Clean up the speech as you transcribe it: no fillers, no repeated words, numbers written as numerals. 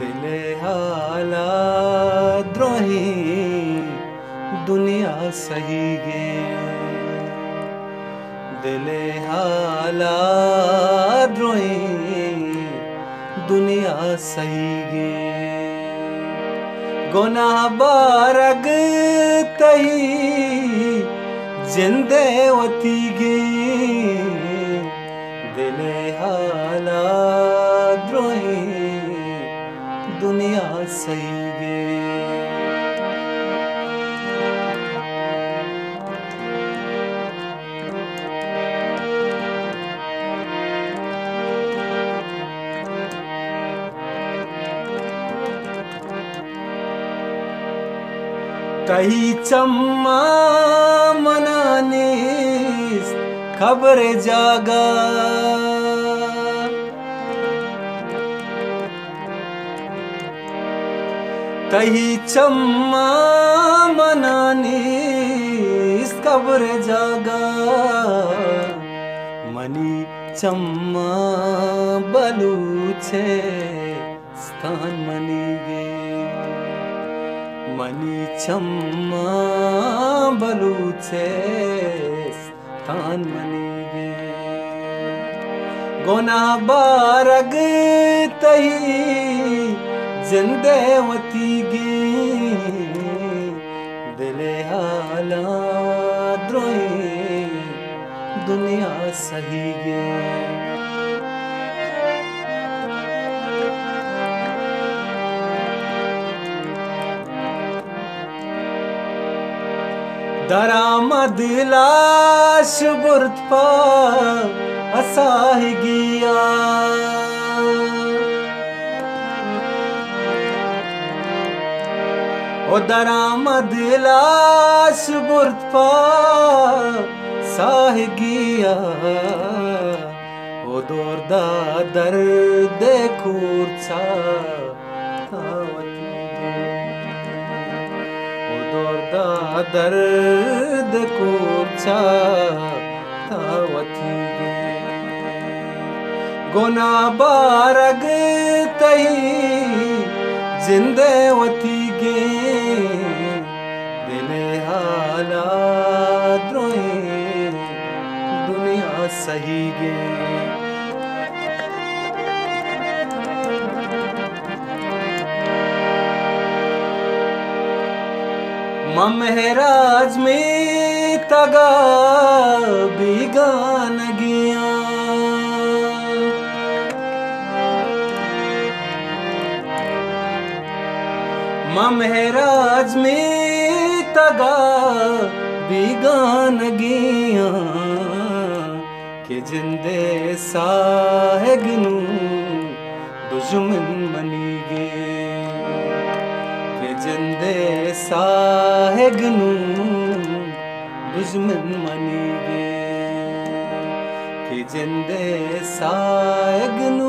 दिले हाला द्रोही दुनिया सही गे दिले हाला द्रोही दुनिया सही गे गुनाह बारग तही जिंदे वती गे दिले हाला द्रोही दुनिया सही गे कही चम्मा मनाने खबर जागा कही चम्मा मनाने खबर जागा मनी चम्मा बलूचे स्थान मनी गे मनी चम्मा बलूचे स्थान मनी गे गुनाह बारग तही जिंदे वती गे दिले हाला द्रोही दुनिया सही गे दरामद लाश बुर्द पा असाह गिया ओ दरामद लाश बुर्द पा साह गिया ओ दोरदा दर्द खूरचा दर्द कूचा तावती गे गुनाह बारग तही जिंदे वती गे दिले हाला द्रोही दुनिया सही गे महराज में तगा बिगान गया महराज में तगा बिगान गया के जिंदे साहगनू दुश्मन मनी गे जिंदे साहगनू दुश्मन मनी गे कि जिंदे साहगनू